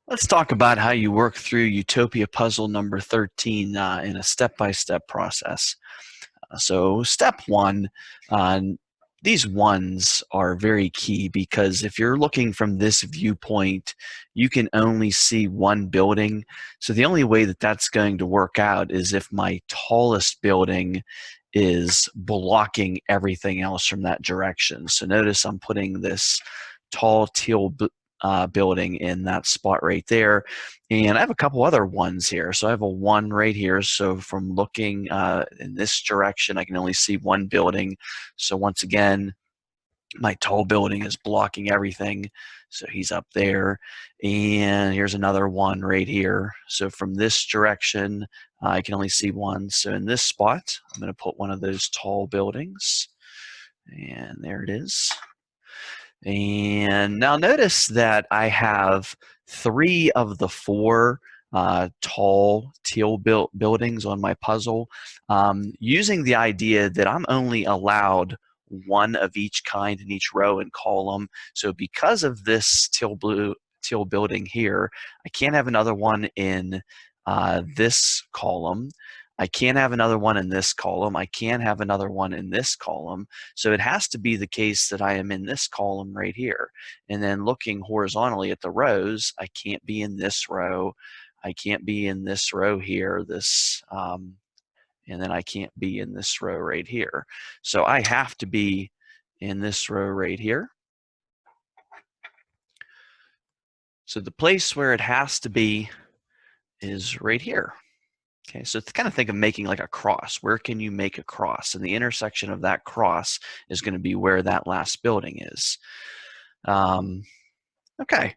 Let's talk about how you work through Utopia puzzle number 13 in a step-by-step process. So step one, uh, these ones are very key because if you're looking from this viewpoint, you can only see one building. So the only way that that's going to work out is if my tallest building is blocking everything else from that direction. So notice I'm putting this tall teal building in that spot right there. And I have a couple other ones here. So I have a 1 right here. So from looking in this direction, I can only see one building. So once again, my tall building is blocking everything. So he's up there. And here's another 1 right here. So from this direction, I can only see one. So in this spot, I'm going to put one of those tall buildings. And there it is. And now notice that I have 3 of the 4 tall teal buildings on my puzzle, using the idea that I'm only allowed 1 of each kind in each row and column. So because of this teal building here, I can't have another one in this column. I can't have another one in this column. I can't have another one in this column. So it has to be the case that I am in this column right here. And then looking horizontally at the rows, I can't be in this row. I can't be in this row here, and then I can't be in this row right here. So I have to be in this row right here. So the place where it has to be is right here. Okay, so kind of think of making like a cross. Where can you make a cross? And the intersection of that cross is going to be where that last building is. Okay,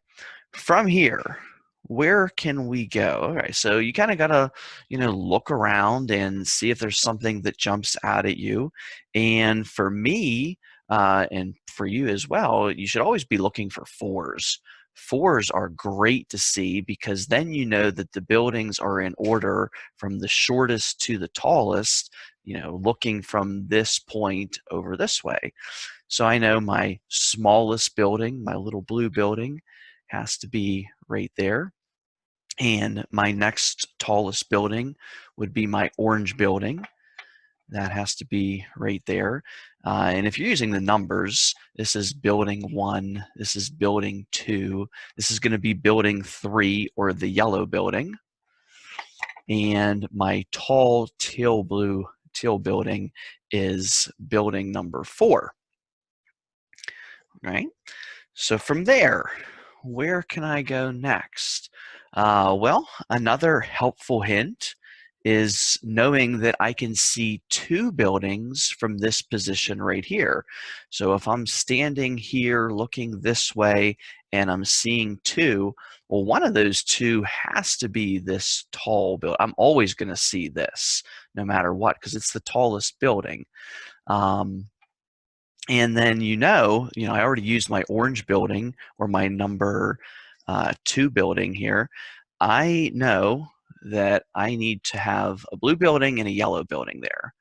from here, where can we go? All right, so you kind of got to, look around and see if there's something that jumps out at you. And for me, and for you as well, you should always be looking for 4s. 4s are great to see because then you know that the buildings are in order from the shortest to the tallest, looking from this point over this way. So I know my smallest building, my little blue building, has to be right there. And my next tallest building would be my orange building. That has to be right there. And if you're using the numbers, this is building 1, this is building 2, this is going to be building 3, or the yellow building. And my tall teal building is building number 4. Right? So from there, where can I go next? Well, another helpful hint is knowing that I can see 2 buildings from this position right here. So if I'm standing here looking this way and I'm seeing 2, well, one of those 2 has to be this tall building. I'm always going to see this no matter what because it's the tallest building. And then I already used my orange building or my number 2 building here. I know that I need to have a blue building and a yellow building there.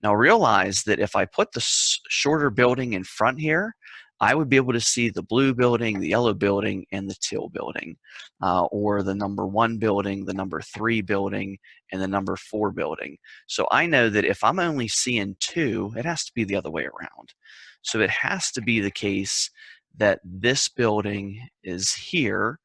Now realize that if I put the shorter building in front here, I would be able to see the blue building, the yellow building, and the teal building, or the number 1 building, the number 3 building, and the number 4 building. So I know that if I'm only seeing 2, it has to be the other way around. So it has to be the case that this building is here,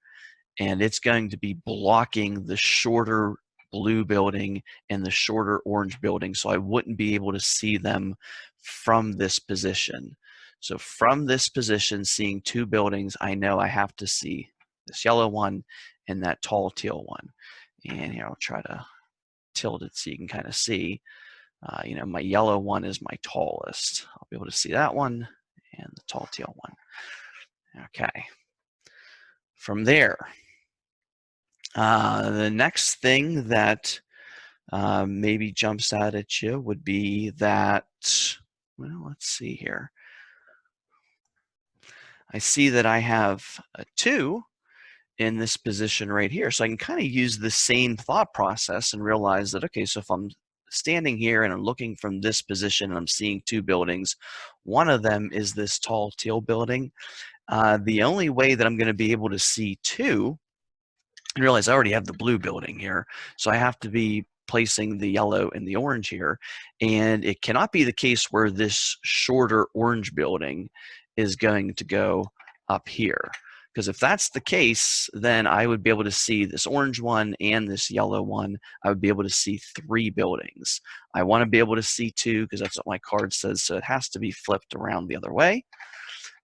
and it's going to be blocking the shorter blue building and the shorter orange building, so I wouldn't be able to see them from this position. So from this position, seeing 2 buildings, I know I have to see this yellow one and that tall teal one. And here, I'll try to tilt it so you can kind of see. My yellow one is my tallest. I'll be able to see that one and the tall teal one. Okay. From there, the next thing that maybe jumps out at you would be that, well, let's see here. I see that I have a 2 in this position right here. So I can kind of use the same thought process and realize that, okay, so if I'm standing here and I'm looking from this position and I'm seeing 2 buildings, one of them is this tall teal building. The only way that I'm going to be able to see 2 and realize I already have the blue building here. So I have to be placing the yellow and the orange here. And it cannot be the case where this shorter orange building is going to go up here. Because if that's the case, then I would be able to see this orange one and this yellow one. I would be able to see 3 buildings. I want to be able to see 2 because that's what my card says. So it has to be flipped around the other way.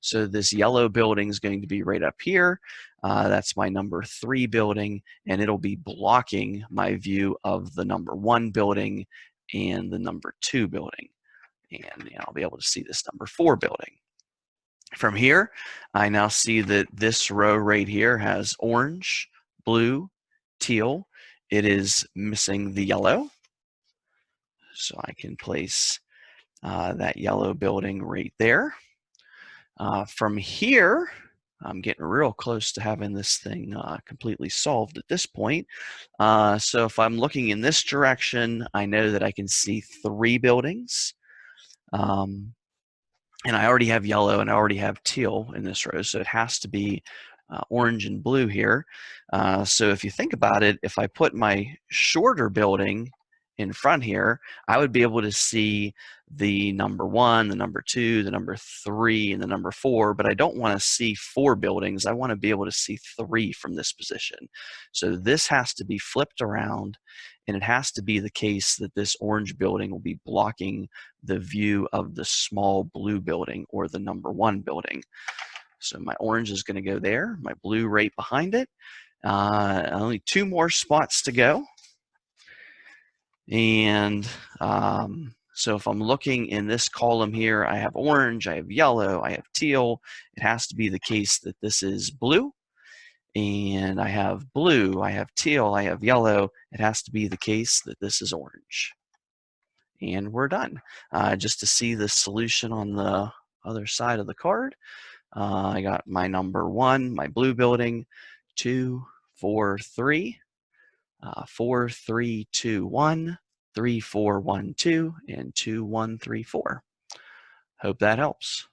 So this yellow building is going to be right up here. That's my number 3 building, and it'll be blocking my view of the number 1 building and the number 2 building. And I'll be able to see this number 4 building. From here, I now see that this row right here has orange, blue, teal. It is missing the yellow. So I can place that yellow building right there. From here, I'm getting real close to having this thing completely solved at this point. So if I'm looking in this direction, I know that I can see 3 buildings. And I already have yellow and I already have teal in this row, so it has to be orange and blue here. So if you think about it, if I put my shorter building in front here, I would be able to see the number 1, the number 2, the number 3, and the number 4, but I don't want to see 4 buildings. I want to be able to see 3 from this position. So this has to be flipped around, and it has to be the case that this orange building will be blocking the view of the small blue building or the number 1 building. So my orange is going to go there, my blue right behind it. Only 2 more spots to go. And so if I'm looking in this column here, I have orange, I have yellow, I have teal. It has to be the case that this is blue. And I have blue, I have teal, I have yellow. It has to be the case that this is orange. And we're done. Just to see the solution on the other side of the card, I got my number 1, my blue building, 2, 4, 3, 4, 3, 2, 1, 3, 4, 1, 2, and 2, 1, 3, 4. Hope that helps.